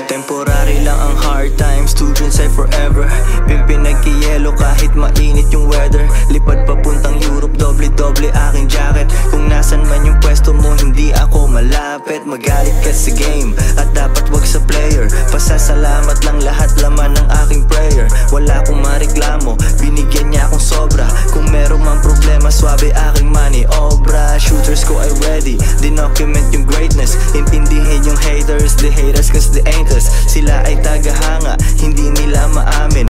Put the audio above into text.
Temporary lang ang hard times, students ay forever. Pinagkiyelo kahit mainit yung weather. Lipad papuntang Europe, doble-doble aking jacket. Kung nasan man yung pwesto mo, hindi ako malapit. Magalit ka sa game, at dapat wag sa player. Pasasalamat lang lahat, laman ng aking prayer.